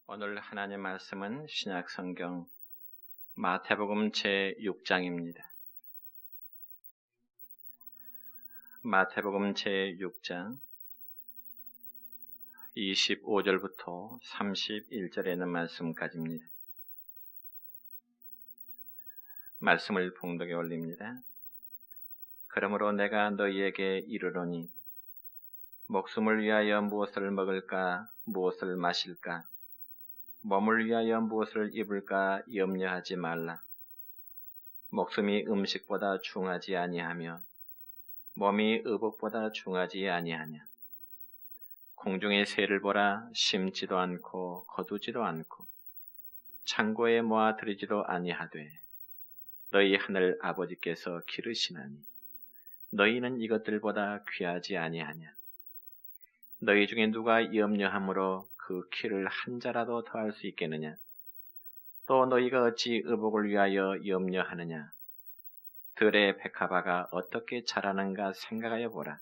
오늘 하나님 말씀은 신약 성경 마태복음 제6장입니다. 마태복음 제6장 25절부터 31절에 있는 말씀까지입니다. 말씀을 봉독에 올립니다. 그러므로 내가 너희에게 이르노니 목숨을 위하여 무엇을 먹을까 무엇을 마실까 몸을 위하여 무엇을 입을까 염려하지 말라. 목숨이 음식보다 중하지 아니하며 몸이 의복보다 중하지 아니하냐. 공중의 새를 보라. 심지도 않고 거두지도 않고 창고에 모아들이지도 아니하되 너희 하늘 아버지께서 기르시나니 너희는 이것들보다 귀하지 아니하냐. 너희 중에 누가 염려함으로 그 키를 한 자라도 더할 수 있겠느냐? 또 너희가 어찌 의복을 위하여 염려하느냐? 들의 백합화가 어떻게 자라는가 생각하여 보라.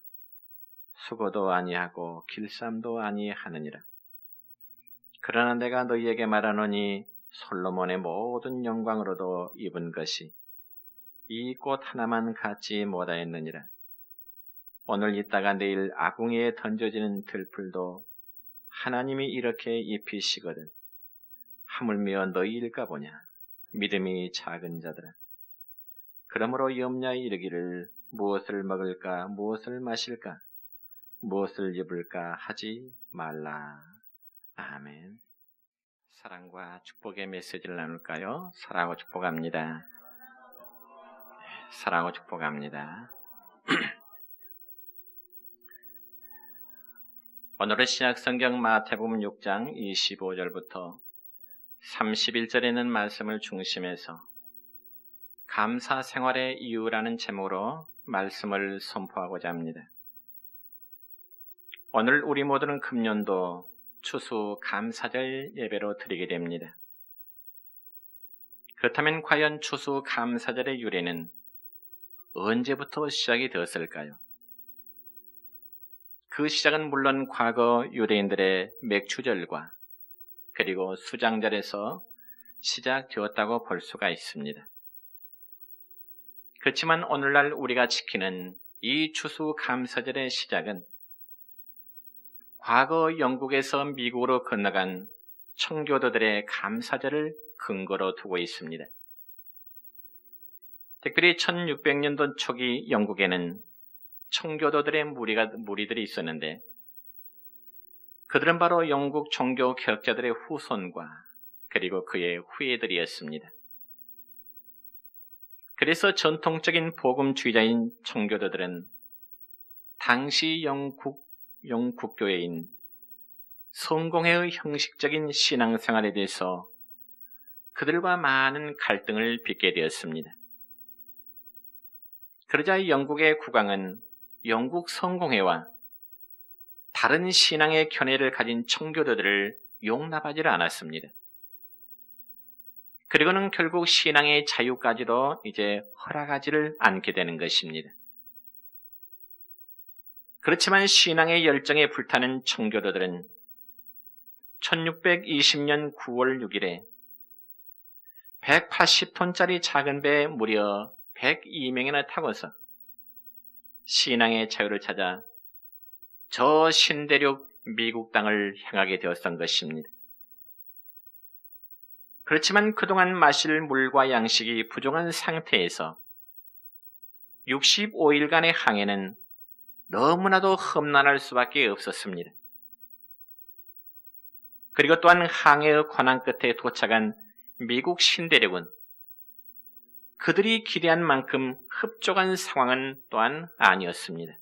수고도 아니하고 길쌈도 아니하느니라. 그러나 내가 너희에게 말하노니 솔로몬의 모든 영광으로도 입은 것이 이 꽃 하나만 갖지 못하였느니라. 오늘 있다가 내일 아궁이에 던져지는 들풀도 하나님이 이렇게 입히시거든. 하물며 너희일까 보냐. 믿음이 작은 자들아. 그러므로 염려하여 이르기를 무엇을 먹을까 무엇을 마실까 무엇을 입을까 하지 말라. 아멘. 사랑과 축복의 메시지를 나눌까요? 사랑하고 축복합니다. 사랑하고 축복합니다. 오늘의 신약 성경 마태복음 6장 25절부터 31절에 있는 말씀을 중심해서 감사 생활의 이유라는 제목으로 말씀을 선포하고자 합니다. 오늘 우리 모두는 금년도 추수 감사절 예배로 드리게 됩니다. 그렇다면 과연 추수 감사절의 유래는 언제부터 시작이 되었을까요? 그 시작은 물론 과거 유대인들의 맥추절과 그리고 수장절에서 시작되었다고 볼 수가 있습니다. 그렇지만 오늘날 우리가 지키는 이 추수감사절의 시작은 과거 영국에서 미국으로 건너간 청교도들의 감사절을 근거로 두고 있습니다. 특별히 1600년도 초기 영국에는 청교도들의 무리들이 있었는데 그들은 바로 영국 종교 개혁자들의 후손과 그리고 그의 후예들이었습니다. 그래서 전통적인 복음주의자인 청교도들은 당시 영국교회인 성공회의 형식적인 신앙생활에 대해서 그들과 많은 갈등을 빚게 되었습니다. 그러자 영국의 국왕은 영국 성공회와 다른 신앙의 견해를 가진 청교도들을 용납하지 않았습니다. 그리고는 결국 신앙의 자유까지도 이제 허락하지를 않게 되는 것입니다. 그렇지만 신앙의 열정에 불타는 청교도들은 1620년 9월 6일에 180톤짜리 작은 배에 무려 102명이나 타고서 신앙의 자유를 찾아 저 신대륙 미국 땅을 향하게 되었던 것입니다. 그렇지만 그동안 마실 물과 양식이 부족한 상태에서 65일간의 항해는 너무나도 험난할 수밖에 없었습니다. 그리고 또한 항해의 고난 끝에 도착한 미국 신대륙은 그들이 기대한 만큼 흡족한 상황은 또한 아니었습니다.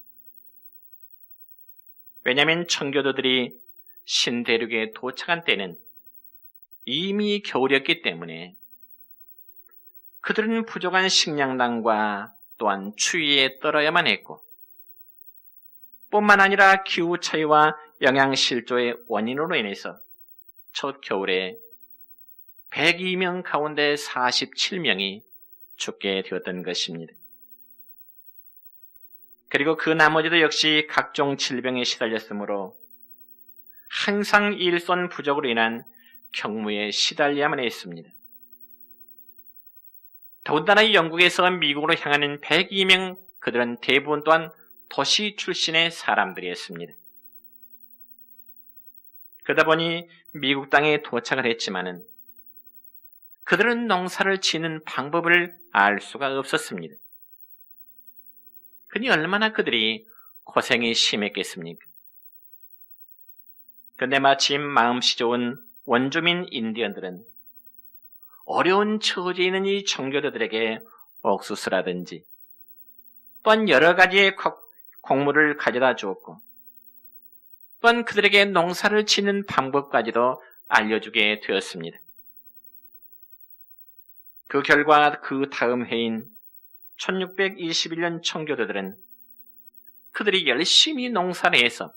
왜냐하면 청교도들이 신대륙에 도착한 때는 이미 겨울이었기 때문에 그들은 부족한 식량단과 또한 추위에 떨어야만 했고 뿐만 아니라 기후 차이와 영양 실조의 원인으로 인해서 첫 겨울에 102명 가운데 47명이 죽게 되었던 것입니다. 그리고 그 나머지도 역시 각종 질병에 시달렸으므로 항상 일손 부족으로 인한 경무에 시달려야만 했습니다. 더군다나 영국에서 미국으로 향하는 102명, 그들은 대부분 또한 도시 출신의 사람들이었습니다. 그러다 보니 미국 땅에 도착을 했지만은 그들은 농사를 지는 방법을 알 수가 없었습니다. 그니 얼마나 그들이 고생이 심했겠습니까? 그런데 마침 마음씨 좋은 원주민 인디언들은 어려운 처지에 있는 이 청교도들에게 옥수수라든지 또한 여러 가지의 곡물을 가져다 주었고 또한 그들에게 농사를 짓는 방법까지도 알려주게 되었습니다. 그 결과 그 다음 해인 1621년 청교도들은 그들이 열심히 농사를 해서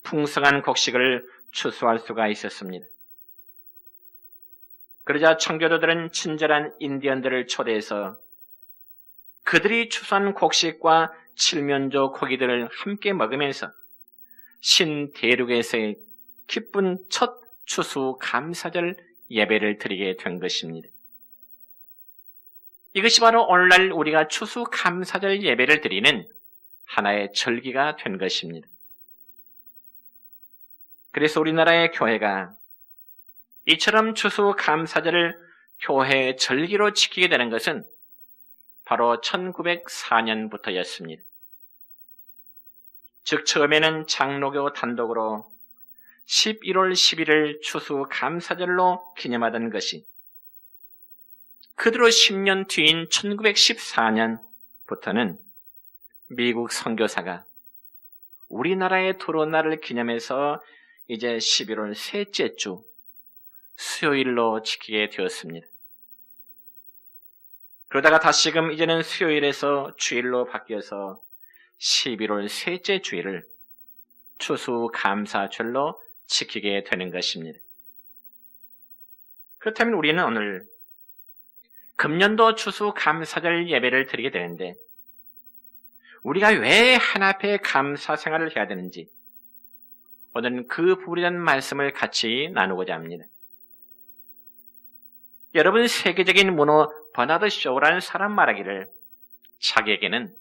풍성한 곡식을 추수할 수가 있었습니다. 그러자 청교도들은 친절한 인디언들을 초대해서 그들이 추수한 곡식과 칠면조 고기들을 함께 먹으면서 신대륙에서의 기쁜 첫 추수 감사절 예배를 드리게 된 것입니다. 이것이 바로 오늘날 우리가 추수 감사절 예배를 드리는 하나의 절기가 된 것입니다. 그래서 우리나라의 교회가 이처럼 추수 감사절을 교회의 절기로 지키게 되는 것은 바로 1904년부터였습니다. 즉 처음에는 장로교 단독으로 11월 11일 추수 감사절로 기념하던 것이 그대로 10년 뒤인 1914년부터는 미국 선교사가 우리나라의 도로날을 기념해서 이제 11월 셋째 주 수요일로 지키게 되었습니다. 그러다가 다시금 이제는 수요일에서 주일로 바뀌어서 11월 셋째 주일을 추수감사절로 지키게 되는 것입니다. 그렇다면 우리는 오늘 금년도 추수감사절 예배를 드리게 되는데 우리가 왜 하나님께 감사 생활을 해야 되는지 오늘은 그 부분에 대한 말씀을 같이 나누고자 합니다. 여러분, 세계적인 문호 버나드 쇼라는 사람 말하기를 자기에게는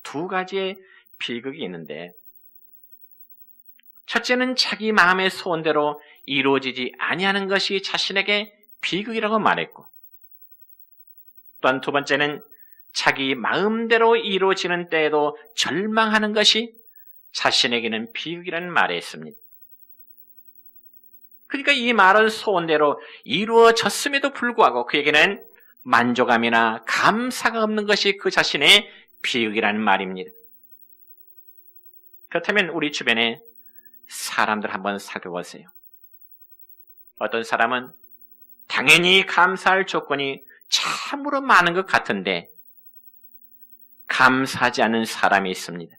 두 가지의 비극이 있는데 첫째는 자기 마음의 소원대로 이루어지지 아니하는 것이 자신에게 비극이라고 말했고 또한 두 번째는 자기 마음대로 이루어지는 때에도 절망하는 것이 자신에게는 비극이라는 말했습니다. 그러니까 이 말은 소원대로 이루어졌음에도 불구하고 그에게는 만족감이나 감사가 없는 것이 그 자신의 비극이라는 말입니다. 그렇다면 우리 주변에 사람들 한번 살펴보세요. 어떤 사람은 당연히 감사할 조건이 참으로 많은 것 같은데 감사하지 않는 사람이 있습니다.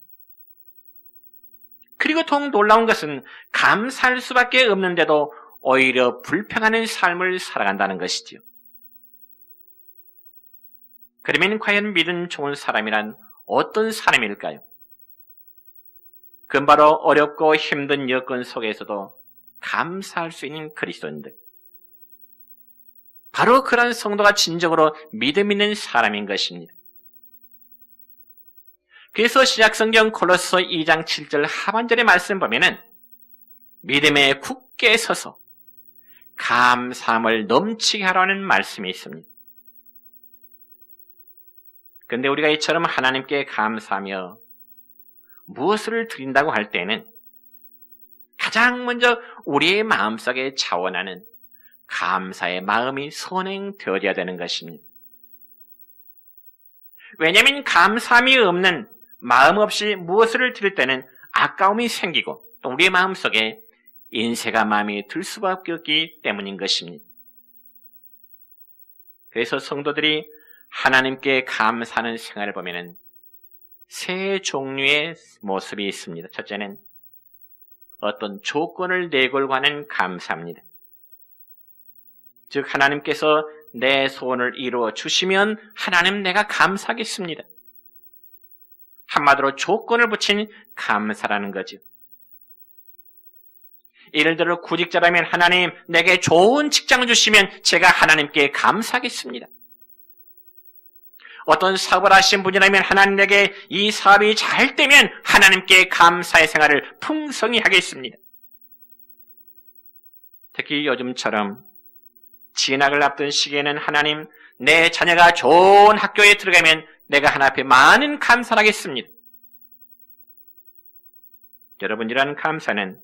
그리고 더욱 놀라운 것은 감사할 수밖에 없는데도 오히려 불평하는 삶을 살아간다는 것이지요. 그러면 과연 믿음 좋은 사람이란 어떤 사람일까요? 그건 바로 어렵고 힘든 여건 속에서도 감사할 수 있는 그리스도인들. 바로 그런 성도가 진정으로 믿음 있는 사람인 것입니다. 그래서 신약성경 골로새 2장 7절 하반절의 말씀 보면은 믿음에 굳게 서서 감사함을 넘치게 하라는 말씀이 있습니다. 그런데 우리가 이처럼 하나님께 감사하며 무엇을 드린다고 할 때는 가장 먼저 우리의 마음속에 자원하는 감사의 마음이 선행되어야 되는 것입니다. 왜냐하면 감사함이 없는 마음 없이 무엇을 드릴 때는 아까움이 생기고 또 우리의 마음속에 인색한 마음이 들 수밖에 없기 때문인 것입니다. 그래서 성도들이 하나님께 감사하는 생활을 보면은 세 종류의 모습이 있습니다. 첫째는 어떤 조건을 내걸고 하는 감사입니다. 즉 하나님께서 내 소원을 이루어 주시면 하나님 내가 감사하겠습니다. 한마디로 조건을 붙인 감사라는 거죠. 예를 들어 구직자라면 하나님 내게 좋은 직장을 주시면 제가 하나님께 감사하겠습니다. 어떤 사업을 하신 분이라면 하나님에게 이 사업이 잘 되면 하나님께 감사의 생활을 풍성히 하겠습니다. 특히 요즘처럼 진학을 앞둔 시기에는 하나님 내 자녀가 좋은 학교에 들어가면 내가 하나님 앞에 많은 감사를 하겠습니다. 여러분, 이러한 감사는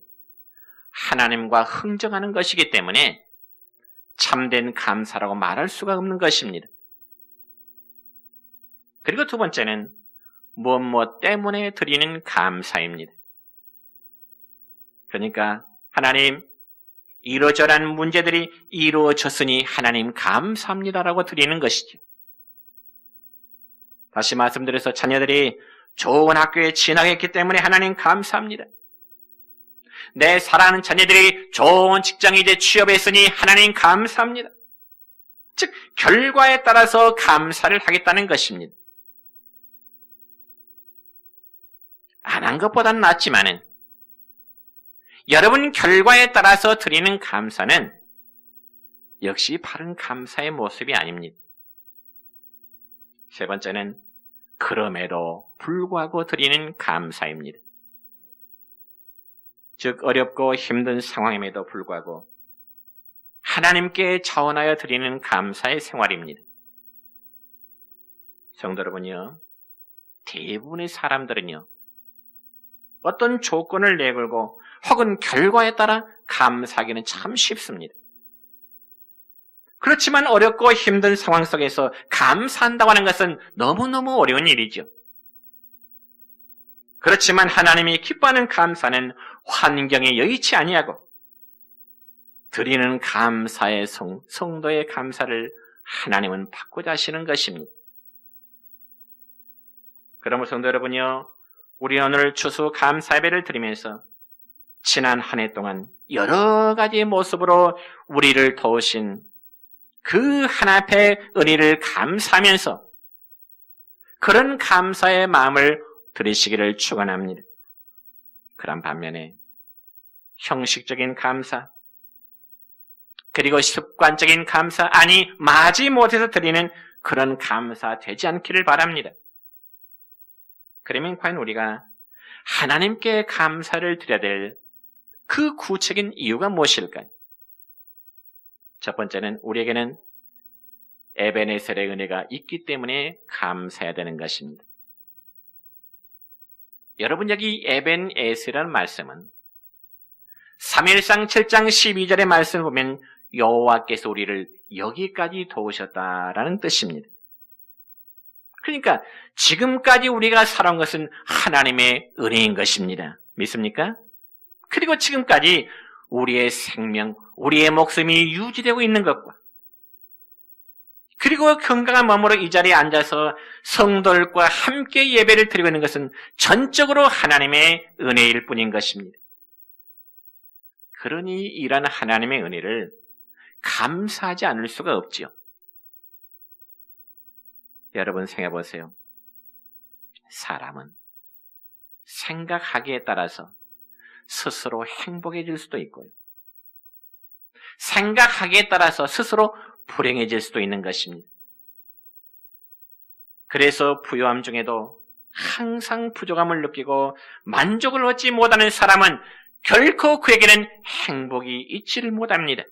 하나님과 흥정하는 것이기 때문에 참된 감사라고 말할 수가 없는 것입니다. 그리고 두 번째는 무엇 때문에 드리는 감사입니다. 그러니까 하나님, 이러저러한 문제들이 이루어졌으니 하나님 감사합니다라고 드리는 것이죠. 다시 말씀드려서 자녀들이 좋은 학교에 진학했기 때문에 하나님 감사합니다. 내 사랑하는 자녀들이 좋은 직장에 이제 취업했으니 하나님 감사합니다. 즉 결과에 따라서 감사를 하겠다는 것입니다. 안 한 것보다는 낫지만은 여러분 결과에 따라서 드리는 감사는 역시 바른 감사의 모습이 아닙니다. 세 번째는 그럼에도 불구하고 드리는 감사입니다. 즉 어렵고 힘든 상황임에도 불구하고 하나님께 자원하여 드리는 감사의 생활입니다. 성도 여러분이요, 대부분의 사람들은요 어떤 조건을 내걸고 혹은 결과에 따라 감사하기는 참 쉽습니다. 그렇지만 어렵고 힘든 상황 속에서 감사한다고 하는 것은 너무너무 어려운 일이죠. 그렇지만 하나님이 기뻐하는 감사는 환경에 여의치 아니하고 드리는 감사의 성도의 감사를 하나님은 받고자 하시는 것입니다. 그러므로 성도 여러분이요, 우리 오늘 추수 감사 예배를 드리면서 지난 한 해 동안 여러 가지 모습으로 우리를 도우신 그 하나님의 은혜를 감사하면서 그런 감사의 마음을 드리시기를 축원합니다. 그런 반면에 형식적인 감사, 그리고 습관적인 감사, 아니 마지못해서 드리는 그런 감사 되지 않기를 바랍니다. 그러면 과연 우리가 하나님께 감사를 드려야 될 그 구체적인 이유가 무엇일까요? 첫 번째는 우리에게는 에베네셀의 은혜가 있기 때문에 감사해야 되는 것입니다. 여러분, 여기 에벤에셀이라는 말씀은 사무엘상 7장 12절의 말씀을 보면 여호와께서 우리를 여기까지 도우셨다라는 뜻입니다. 그러니까 지금까지 우리가 살아온 것은 하나님의 은혜인 것입니다. 믿습니까? 그리고 지금까지 우리의 생명, 우리의 목숨이 유지되고 있는 것과 그리고 건강한 마음으로 이 자리에 앉아서 성도들과 함께 예배를 드리고 있는 것은 전적으로 하나님의 은혜일 뿐인 것입니다. 그러니 이런 하나님의 은혜를 감사하지 않을 수가 없지요. 여러분 생각해 보세요. 사람은 생각하기에 따라서 스스로 행복해질 수도 있고요. 생각하기에 따라서 스스로 불행해질 수도 있는 것입니다. 그래서 부유함 중에도 항상 부족함을 느끼고 만족을 얻지 못하는 사람은 결코 그에게는 행복이 있지를 못합니다.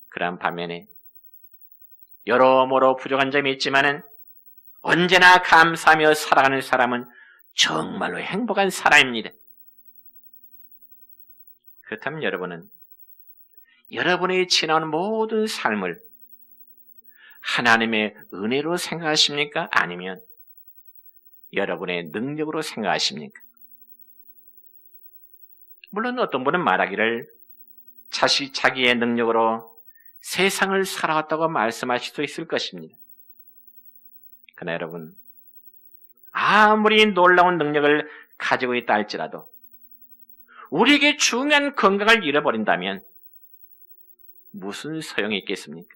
그런 반면에 여러모로 부족한 점이 있지만은 언제나 감사하며 살아가는 사람은 정말로 행복한 사람입니다. 그렇다면 여러분은 여러분의 지나온 모든 삶을 하나님의 은혜로 생각하십니까? 아니면 여러분의 능력으로 생각하십니까? 물론 어떤 분은 말하기를 자기의 능력으로 세상을 살아왔다고 말씀하실 수 있을 것입니다. 그러나 여러분, 아무리 놀라운 능력을 가지고 있다 할지라도 우리에게 중요한 건강을 잃어버린다면 무슨 소용이 있겠습니까?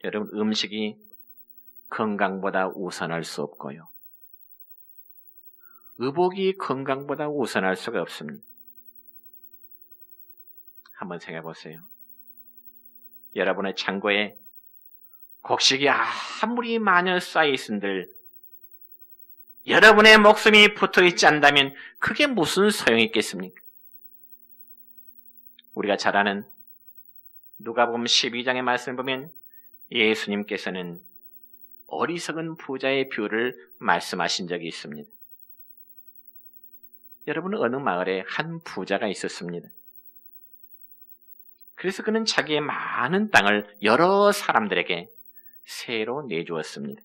여러분, 음식이 건강보다 우선할 수 없고요. 의복이 건강보다 우선할 수가 없습니다. 한번 생각해 보세요. 여러분의 창고에 곡식이 아무리 많이 쌓여 있은들 여러분의 목숨이 붙어 있지 않다면 그게 무슨 소용이 있겠습니까? 우리가 잘 아는 누가복음 12장의 말씀을 보면 예수님께서는 어리석은 부자의 비유를 말씀하신 적이 있습니다. 여러분, 어느 마을에 한 부자가 있었습니다. 그래서 그는 자기의 많은 땅을 여러 사람들에게 세로 내주었습니다.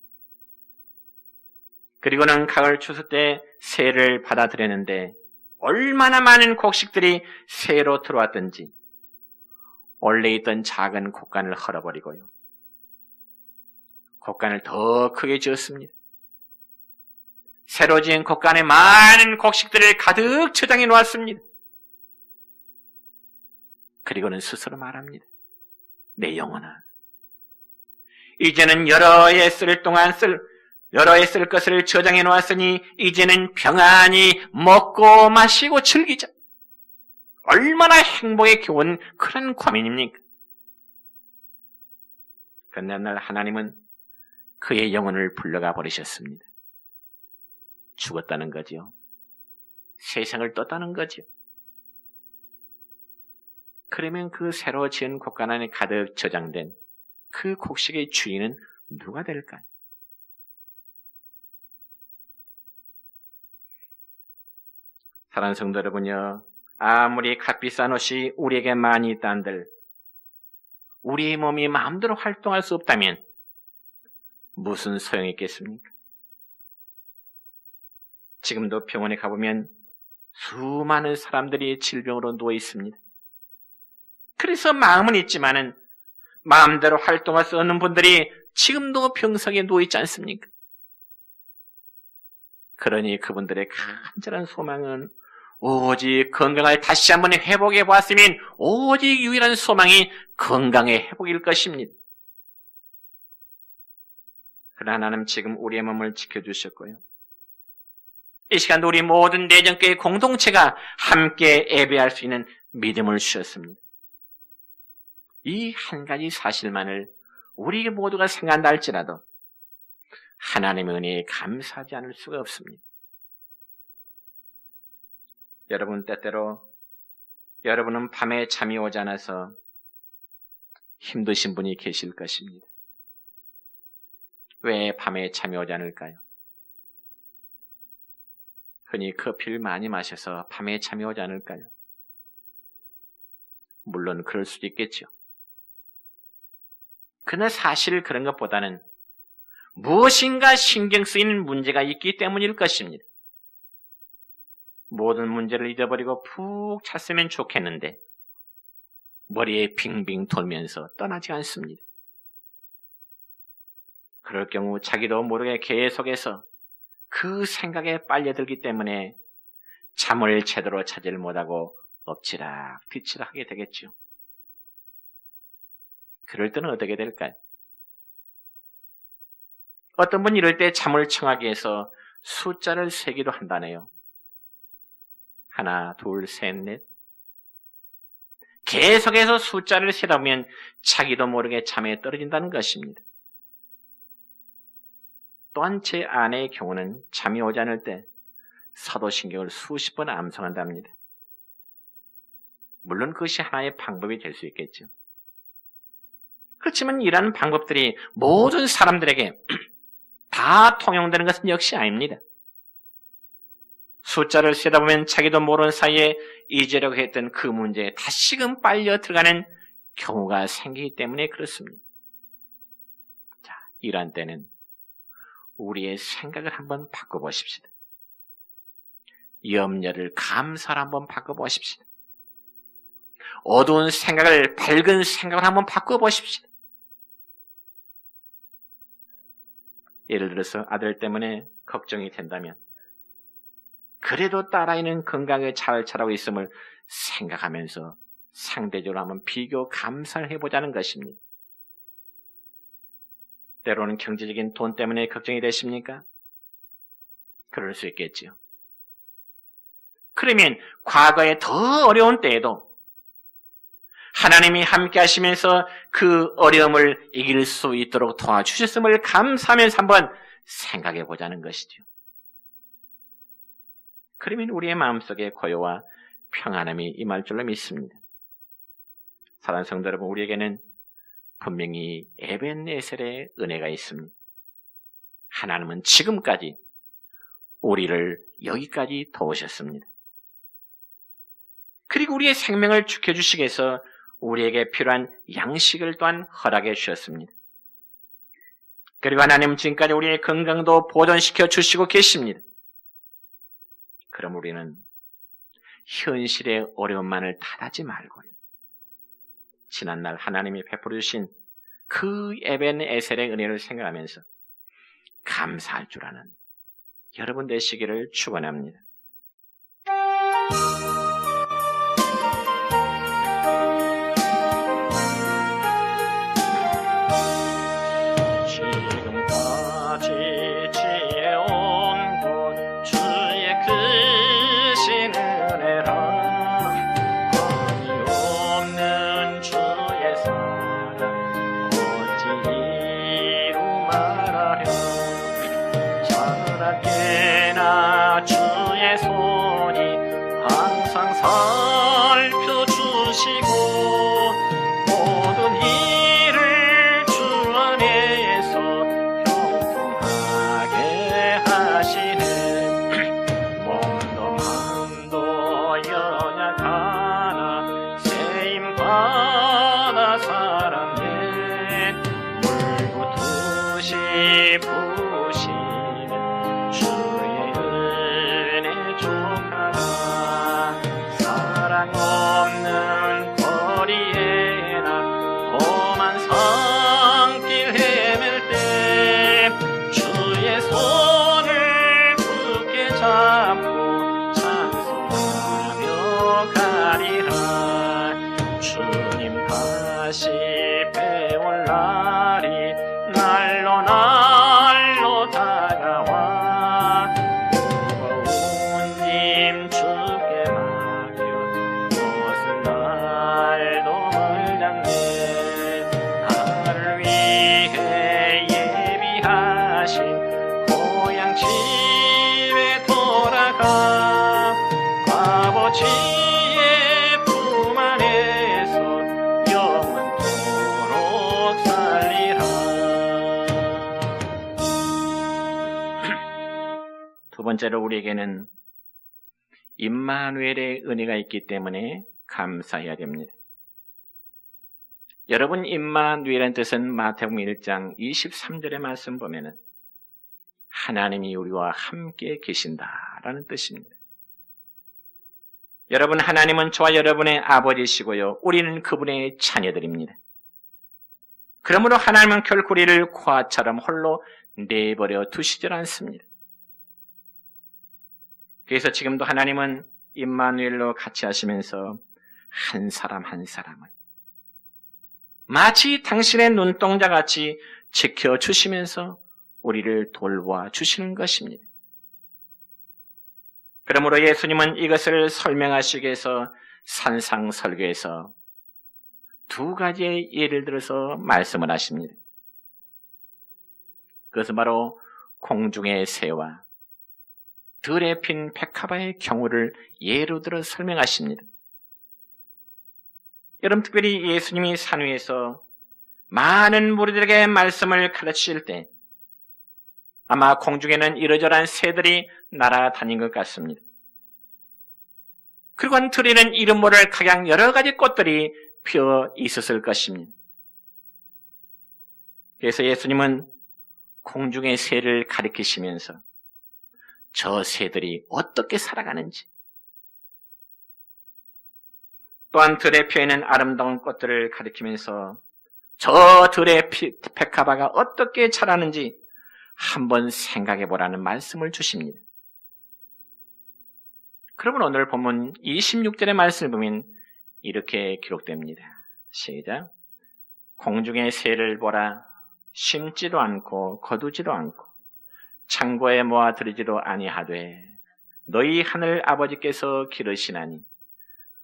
그리고는 가을 추수 때 세를 받아들였는데 얼마나 많은 곡식들이 세로 들어왔던지 원래 있던 작은 곡간을 헐어버리고요. 곡간을 더 크게 지었습니다. 새로 지은 곡간에 많은 곡식들을 가득 저장해 놓았습니다. 그리고는 스스로 말합니다. 내 영혼아, 이제는 여러 해 쓸 것을 저장해 놓았으니 이제는 평안히 먹고 마시고 즐기자. 얼마나 행복에 겨운 그런 고민입니까? 그런데 어느 날 하나님은 그의 영혼을 불러가 버리셨습니다. 죽었다는 거지요. 세상을 떴다는 거지요. 그러면 그 새로 지은 곡간 안에 가득 저장된 그 곡식의 주인은 누가 될까요? 사랑하는 성도 여러분요, 아무리 값비싼 옷이 우리에게 많이 있다 한들 우리의 몸이 마음대로 활동할 수 없다면 무슨 소용이 있겠습니까? 지금도 병원에 가보면 수많은 사람들이 질병으로 누워 있습니다. 그래서 마음은 있지만은 마음대로 활동할 수 없는 분들이 지금도 병석에 누워 있지 않습니까? 그러니 그분들의 간절한 소망은 오직 건강을 다시 한번 회복해 보았으면 오직 유일한 소망이 건강의 회복일 것입니다. 그러나 하나님 지금 우리의 몸을 지켜주셨고요. 이 시간도 우리 모든 내전교회 공동체가 함께 예배할 수 있는 믿음을 주셨습니다. 이 한 가지 사실만을 우리 모두가 생각한다 할지라도 하나님의 은혜에 감사하지 않을 수가 없습니다. 여러분, 때때로 여러분은 밤에 잠이 오지 않아서 힘드신 분이 계실 것입니다. 왜 밤에 잠이 오지 않을까요? 흔히 커피를 많이 마셔서 밤에 잠이 오지 않을까요? 물론 그럴 수도 있겠죠. 그러나 사실 그런 것보다는 무엇인가 신경 쓰이는 문제가 있기 때문일 것입니다. 모든 문제를 잊어버리고 푹 잤으면 좋겠는데 머리에 빙빙 돌면서 떠나지 않습니다. 그럴 경우 자기도 모르게 계속해서 그 생각에 빨려들기 때문에 잠을 제대로 자지를 못하고 엎치락 뒤치락 하게 되겠죠. 그럴 때는 어떻게 될까요? 어떤 분이 이럴 때 잠을 청하기 위해서 숫자를 세기도 한다네요. 하나, 둘, 셋, 넷. 계속해서 숫자를 세다 보면 자기도 모르게 잠에 떨어진다는 것입니다. 또한 제 아내의 경우는 잠이 오지 않을 때 사도신경을 수십 번 암송한답니다. 물론 그것이 하나의 방법이 될 수 있겠죠. 그렇지만 이러한 방법들이 모든 사람들에게 다 통용되는 것은 역시 아닙니다. 숫자를 세다 보면 자기도 모르는 사이에 잊으려고 했던 그 문제에 다시금 빨려 들어가는 경우가 생기기 때문에 그렇습니다. 자, 이러한 때는 우리의 생각을 한번 바꿔보십시다. 염려를 감사로 한번 바꿔보십시다. 어두운 생각을 밝은 생각을 한번 바꿔보십시다. 예를 들어서 아들 때문에 걱정이 된다면 그래도 딸아이는 건강에 잘 자라고 있음을 생각하면서 상대적으로 한번 비교 감사를 해보자는 것입니다. 때로는 경제적인 돈 때문에 걱정이 되십니까? 그럴 수 있겠지요. 그러면 과거에 더 어려운 때에도 하나님이 함께 하시면서 그 어려움을 이길 수 있도록 도와주셨음을 감사하면서 한번 생각해 보자는 것이죠. 그러면 우리의 마음속에 고요와 평안함이 임할 줄로 믿습니다. 사랑하는 성도 여러분, 우리에게는 분명히 에벤네셀의 은혜가 있습니다. 하나님은 지금까지 우리를 여기까지 도우셨습니다. 그리고 우리의 생명을 지켜주시기 위해서 우리에게 필요한 양식을 또한 허락해 주셨습니다. 그리고 하나님은 지금까지 우리의 건강도 보존시켜 주시고 계십니다. 그럼 우리는 현실의 어려움만을 탓하지 말고요. 지난날 하나님이 베풀어 주신 그 에벤에셀의 은혜를 생각하면서 감사할 줄 아는 여러분 되시기를 축원합니다. 지금까지 지혜온 것 주의 크신 은혜라 범이 없는 주의 사랑 어찌 이루 말하려 자라게나 주의 손이 항상 살펴주시고 모든 일을 주 안에서 형통하게 하시네. 몸도 마음도 연약하나 세임받아 사랑해 물고 두시 부시네 주의 은혜 족하라. 사랑 없는 거리에나 험한 산길 헤맬 때 주의 손을 굳게 잡고 찬송하며 가리라. 주님 다시 배울 날이 날로 날로 다가와 무거운 짐 주께 맡겨 무엇은 날도 멀장네. 나를 위해 예비하신 고향 집에 돌아가 아버지의 품 안에서 영원토록 살리라. 두 번째로 우리에게는 임마누엘의 은혜가 있기 때문에 감사해야 됩니다. 여러분, 임마누엘의 뜻은 마태복음 1장 23절의 말씀 보면은 하나님이 우리와 함께 계신다라는 뜻입니다. 여러분, 하나님은 저와 여러분의 아버지시고요, 우리는 그분의 자녀들입니다. 그러므로 하나님은 결코 우리를 고아처럼 홀로 내버려 두시질 않습니다. 그래서 지금도 하나님은 임마누엘로 같이 하시면서 한 사람 한 사람을 마치 당신의 눈동자같이 지켜주시면서 우리를 돌보아 주시는 것입니다. 그러므로 예수님은 이것을 설명하시기 위해서 산상설교에서 두 가지의 예를 들어서 말씀을 하십니다. 그것은 바로 공중의 새와 들에 핀 백합화의 경우를 예로 들어 설명하십니다. 여러분, 특별히 예수님이 산 위에서 많은 무리들에게 말씀을 가르치실 때 아마 공중에는 이러저러한 새들이 날아다닌 것 같습니다. 그리고 들에는 이름 모를 각양 여러 가지 꽃들이 피어 있었을 것입니다. 그래서 예수님은 공중의 새를 가리키시면서 저 새들이 어떻게 살아가는지, 또한 들에 피어있는 아름다운 꽃들을 가리키면서 저 들의 백합화가 어떻게 자라는지 한번 생각해 보라는 말씀을 주십니다. 그러면 오늘 본문 26절의 말씀을 보면 이렇게 기록됩니다. 시작. 공중의 새를 보라. 심지도 않고 거두지도 않고 창고에 모아 들이지도 아니하되 너희 하늘 아버지께서 기르시나니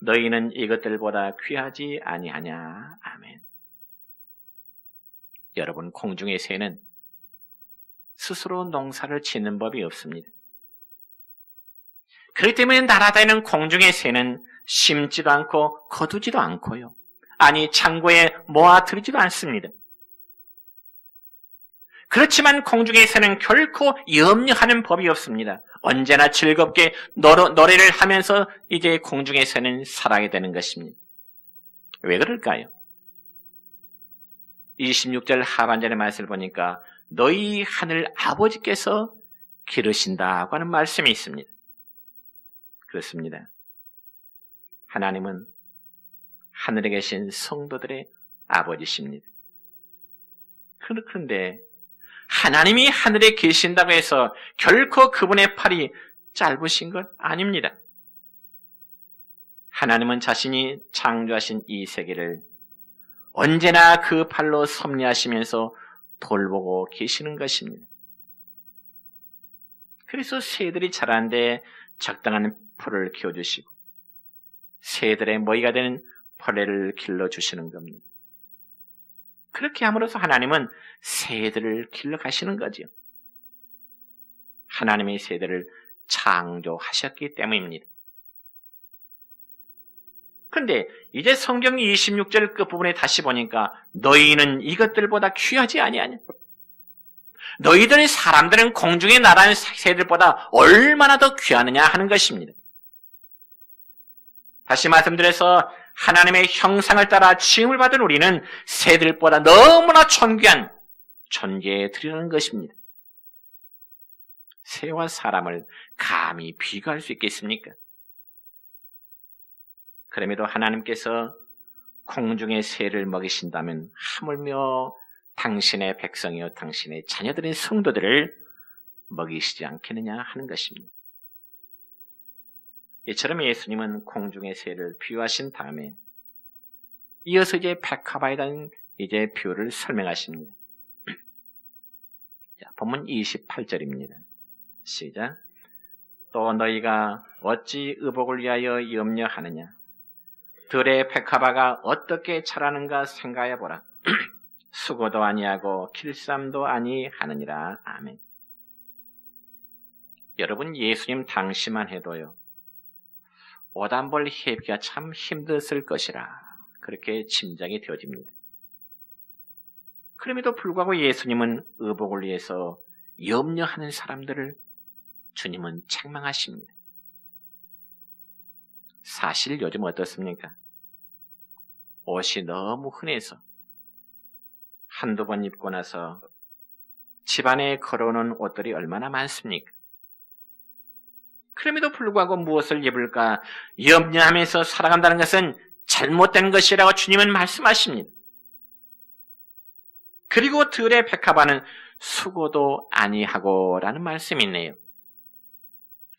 너희는 이것들보다 귀하지 아니하냐. 아멘. 여러분, 공중의 새는 스스로 농사를 짓는 법이 없습니다. 그렇기 때문에 날아다니는 공중의 새는 심지도 않고 거두지도 않고요. 아니, 창고에 모아두지도 않습니다. 그렇지만 공중의 새는 결코 염려하는 법이 없습니다. 언제나 즐겁게 노래를 하면서 이제 공중의 새는 살아야 되는 것입니다. 왜 그럴까요? 26절 하반절의 말씀을 보니까 너희 하늘 아버지께서 기르신다고 하는 말씀이 있습니다. 그렇습니다. 하나님은 하늘에 계신 성도들의 아버지십니다. 그런데 하나님이 하늘에 계신다고 해서 결코 그분의 팔이 짧으신 것 아닙니다. 하나님은 자신이 창조하신 이 세계를 언제나 그 팔로 섭리하시면서 돌보고 계시는 것입니다. 그래서 새들이 자라는데 적당한 풀을 키워주시고 새들의 먹이가 되는 벌레를 길러주시는 겁니다. 그렇게 함으로써 하나님은 새들을 길러가시는 거죠. 하나님의 새들을 창조하셨기 때문입니다. 그런데 이제 성경 26절 끝부분에 다시 보니까 너희는 이것들보다 귀하지 아니하냐. 너희들의 사람들은 공중에 날아다니는 새들보다 얼마나 더 귀하느냐 하는 것입니다. 다시 말씀드려서 하나님의 형상을 따라 지음을 받은 우리는 새들보다 너무나 존귀한 존귀에 드리는 것입니다. 새와 사람을 감히 비교할 수 있겠습니까? 그럼에도 하나님께서 공중의 새를 먹이신다면 하물며 당신의 백성이요 당신의 자녀들인 성도들을 먹이시지 않겠느냐 하는 것입니다. 이처럼 예수님은 공중의 새를 비유하신 다음에 이어서 이제 백합화에 대한 이제 비유를 설명하십니다. 자, 본문 28절입니다. 시작. 또 너희가 어찌 의복을 위하여 염려하느냐? 들의 백합화가 어떻게 자라는가 생각해 보라. 수고도 아니하고 길쌈도 아니하느니라. 아멘. 여러분, 예수님 당시만 해도요, 오단벌 해비가 참 힘들었을 것이라 그렇게 짐작이 되어집니다. 그럼에도 불구하고 예수님은 의복을 위해서 염려하는 사람들을 주님은 책망하십니다. 사실 요즘 어떻습니까? 옷이 너무 흔해서 한두 번 입고 나서 집안에 걸어오는 옷들이 얼마나 많습니까? 그럼에도 불구하고 무엇을 입을까 염려하면서 살아간다는 것은 잘못된 것이라고 주님은 말씀하십니다. 그리고 들의 백합화는 수고도 아니하고 라는 말씀이 있네요.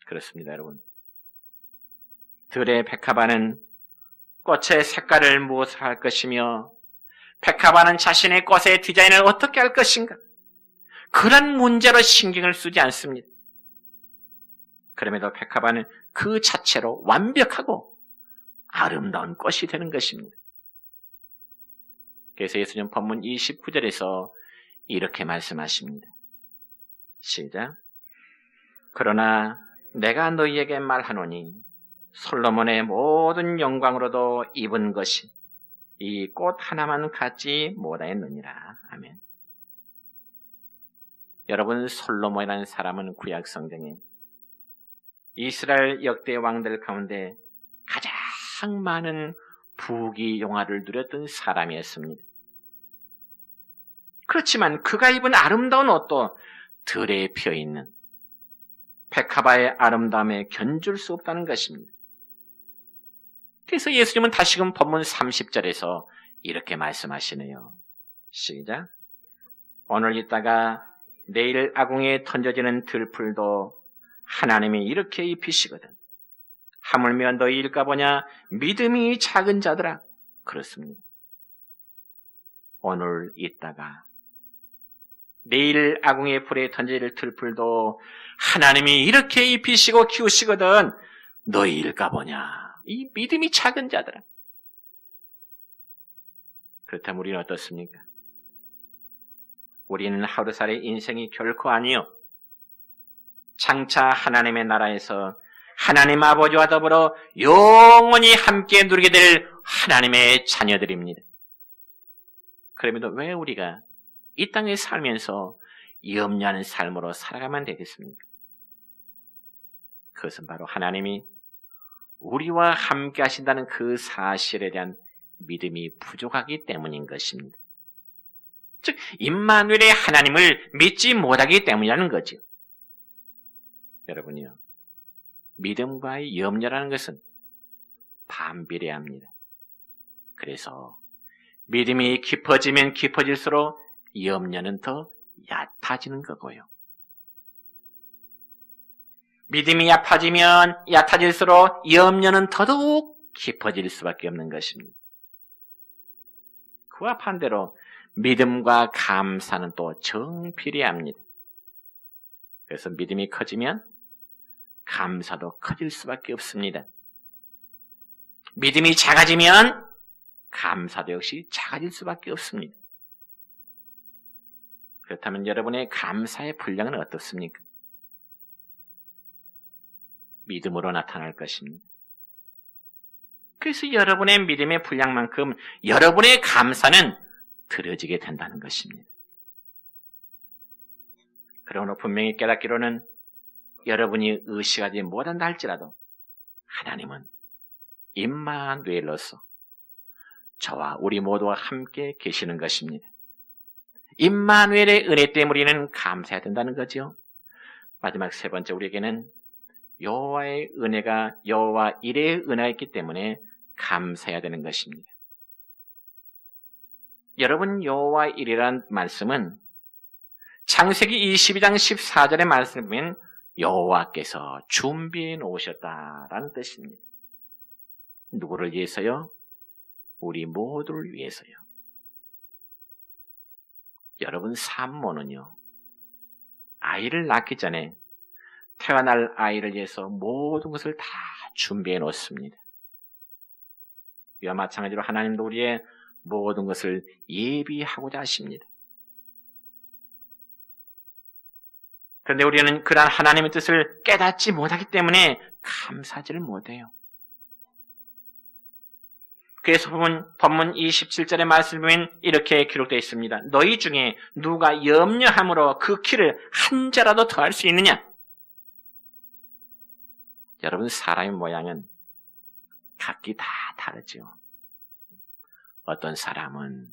그렇습니다, 여러분. 들의 백합화는 꽃의 색깔을 무엇을 할 것이며 백합화는 자신의 꽃의 디자인을 어떻게 할 것인가? 그런 문제로 신경을 쓰지 않습니다. 그럼에도 백합화는 그 자체로 완벽하고 아름다운 꽃이 되는 것입니다. 그래서 예수님 본문 29절에서 이렇게 말씀하십니다. 시작. 그러나 내가 너희에게 말하노니 솔로몬의 모든 영광으로도 입은 것이 이 꽃 하나만 갖지 못하였느니라. 아멘. 여러분, 솔로몬이라는 사람은 구약 성경에 이스라엘 역대 왕들 가운데 가장 많은 부귀 영화를 누렸던 사람이었습니다. 그렇지만 그가 입은 아름다운 옷도 들에 피어있는 백합화의 아름다움에 견줄 수 없다는 것입니다. 그래서 예수님은 다시금 본문 30절에서 이렇게 말씀하시네요. 시작. 오늘 있다가 내일 아궁이에 던져지는 들풀도 하나님이 이렇게 입히시거든. 하물며 너희일까 보냐 믿음이 작은 자들아. 그렇습니다. 오늘 있다가 내일 아궁이의 불에 던질 들풀도 하나님이 이렇게 입히시고 키우시거든 너희 일까 보냐. 이 믿음이 작은 자들아. 그렇다면 우리는 어떻습니까? 우리는 하루살이 인생이 결코 아니요. 장차 하나님의 나라에서 하나님 아버지와 더불어 영원히 함께 누리게 될 하나님의 자녀들입니다. 그럼에도 왜 우리가 이 땅에 살면서 염려하는 삶으로 살아가면 되겠습니까? 그것은 바로 하나님이 우리와 함께 하신다는 그 사실에 대한 믿음이 부족하기 때문인 것입니다. 즉 임마누엘의 하나님을 믿지 못하기 때문이라는 거죠. 여러분이요, 믿음과의 염려라는 것은 반비례합니다. 그래서 믿음이 깊어지면 깊어질수록 염려는 더 얕아지는 거고요. 믿음이 얕아질수록 염려는 더더욱 깊어질 수밖에 없는 것입니다. 그와 반대로 믿음과 감사는 또 정비례합니다. 그래서 믿음이 커지면 감사도 커질 수밖에 없습니다. 믿음이 작아지면 감사도 역시 작아질 수밖에 없습니다. 그렇다면 여러분의 감사의 분량은 어떻습니까? 믿음으로 나타날 것입니다. 그래서 여러분의 믿음의 분량만큼 여러분의 감사는 들어지게 된다는 것입니다. 그러므로 분명히 깨닫기로는 여러분이 의식하지 못한다 할지라도 하나님은 임마누엘로서 저와 우리 모두와 함께 계시는 것입니다. 임마누엘의 은혜 때문에 우리는 감사해야 된다는 거죠. 마지막 세 번째, 우리에게는 여호와의 은혜가 여호와 일의 은혜였기 때문에 감사해야 되는 것입니다. 여러분, 여호와 일이라는 말씀은 창세기 22장 14절의 말씀을 보면 여호와께서 준비해 놓으셨다라는 뜻입니다. 누구를 위해서요? 우리 모두를 위해서요. 여러분, 산모는요, 아이를 낳기 전에 태어날 아이를 위해서 모든 것을 다 준비해 놓습니다. 이와 마찬가지로 하나님도 우리의 모든 것을 예비하고자 하십니다. 그런데 우리는 그러한 하나님의 뜻을 깨닫지 못하기 때문에 감사하지를 못해요. 그래서 본문 27절의 말씀을 보면 이렇게 기록되어 있습니다. 너희 중에 누가 염려함으로 그 키를 한 자라도 더할 수 있느냐? 여러분, 사람의 모양은 각기 다 다르죠. 어떤 사람은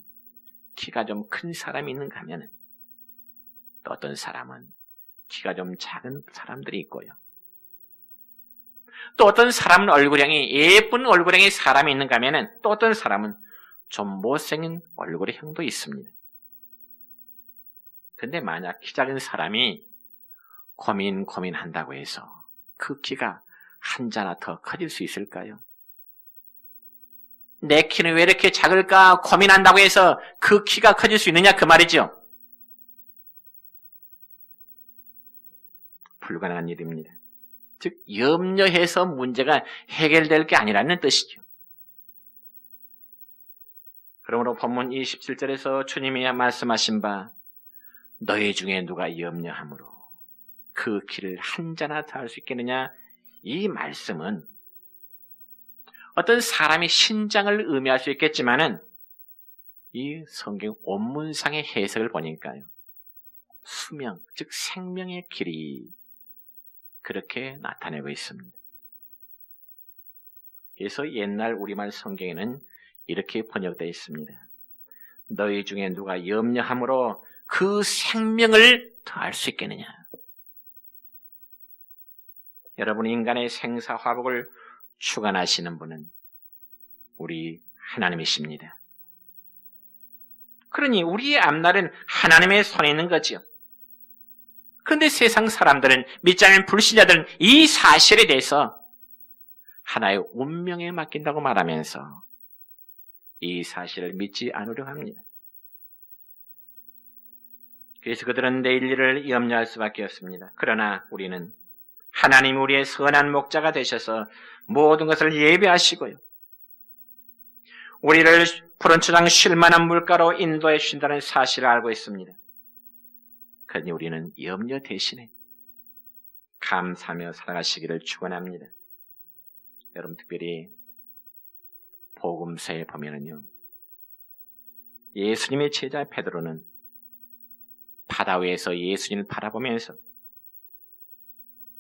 키가 좀 큰 사람이 있는가 하면 또 어떤 사람은 키가 좀 작은 사람들이 있고요. 또 어떤 사람은 얼굴형이 예쁜 얼굴형의 사람이 있는가 하면 또 어떤 사람은 좀 못생긴 얼굴의 형도 있습니다. 근데 만약 키 작은 사람이 고민한다고 해서 그 키가 한 자나 더 커질 수 있을까요? 내 키는 왜 이렇게 작을까 고민한다고 해서 그 키가 커질 수 있느냐 그 말이죠. 불가능한 일입니다. 즉 염려해서 문제가 해결될 게 아니라는 뜻이죠. 그러므로 본문 27절에서 주님이 말씀하신 바 너희 중에 누가 염려함으로 그 키를 한 자나 더 할 수 있겠느냐, 이 말씀은 어떤 사람이 신장을 의미할 수 있겠지만은 이 성경 원문상의 해석을 보니까요, 수명, 즉 생명의 길이 그렇게 나타내고 있습니다. 그래서 옛날 우리말 성경에는 이렇게 번역되어 있습니다. 너희 중에 누가 염려함으로 그 생명을 더할 수 있겠느냐. 여러분, 인간의 생사화복을 주관하시는 분은 우리 하나님이십니다. 그러니 우리의 앞날은 하나님의 손에 있는 거지요. 그런데 세상 사람들은, 믿지 않는 불신자들은 이 사실에 대해서 하나의 운명에 맡긴다고 말하면서 이 사실을 믿지 않으려 합니다. 그래서 그들은 내일 일을 염려할 수밖에 없습니다. 그러나 우리는 하나님 우리의 선한 목자가 되셔서 모든 것을 예비하시고요. 우리를 푸른 초장 쉴만한 물가로 인도해 주신다는 사실을 알고 있습니다. 그러니 우리는 염려 대신에 감사하며 살아가시기를 축원합니다. 여러분 특별히 복음서에 보면은요. 예수님의 제자 베드로는 바다 위에서 예수님을 바라보면서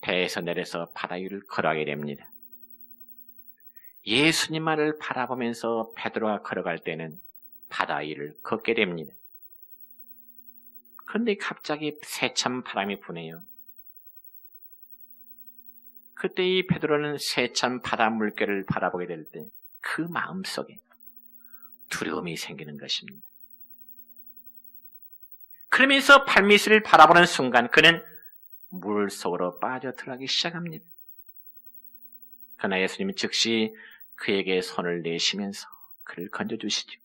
배에서 내려서 바다 위를 걸어가게 됩니다. 예수님만을 바라보면서 베드로가 걸어갈 때는 바다 위를 걷게 됩니다. 그런데 갑자기 세찬 바람이 부네요. 그때 이 베드로는 세찬 바다 물결을 바라보게 될 때 그 마음속에 두려움이 생기는 것입니다. 그러면서 발밑을 바라보는 순간 그는 물 속으로 빠져들어가기 시작합니다. 그러나 예수님이 즉시 그에게 손을 내시면서 그를 건져주시죠.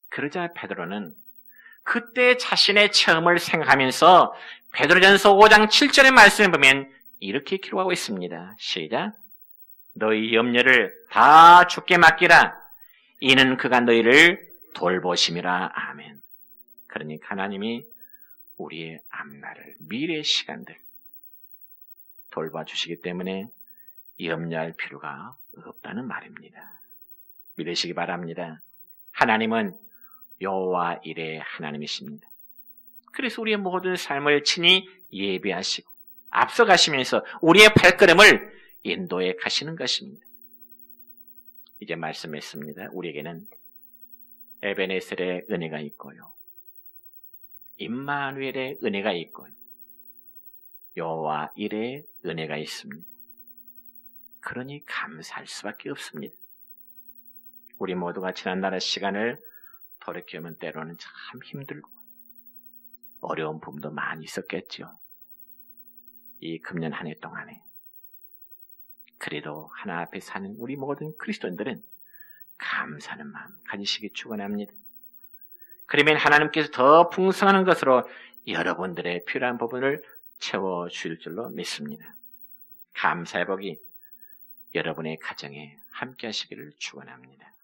그러자 베드로는 그때 자신의 체험을 생각하면서 베드로전서 5장 7절의 말씀을 보면 이렇게 기록하고 있습니다. 시작. 너희 염려를 다 주께 맡기라. 이는 그가 너희를 돌보심이라. 아멘. 그러니까 하나님이 우리의 앞날을, 미래의 시간들 돌봐주시기 때문에 염려할 필요가 없다는 말입니다. 믿으시기 바랍니다. 하나님은 여호와 일의 하나님이십니다. 그래서 우리의 모든 삶을 친히 예비하시고 앞서가시면서 우리의 발걸음을 인도해 가시는 것입니다. 이제 말씀했습니다. 우리에게는 에베네셀의 은혜가 있고요. 임마누엘의 은혜가 있고요. 여호와 일의 은혜가 있습니다. 그러니 감사할 수밖에 없습니다. 우리 모두가 지난날의 시간을 돌이켜보면 때로는 참 힘들고 어려운 부분도 많이 있었겠죠. 이 금년 한 해 동안에. 그래도 하나 앞에 사는 우리 모든 그리스도인들은 감사하는 마음 가지시기 축원합니다. 그러면 하나님께서 더 풍성한 것으로 여러분들의 필요한 부분을 채워주실 줄로 믿습니다. 감사의 복이 여러분의 가정에 함께 하시기를 축원합니다.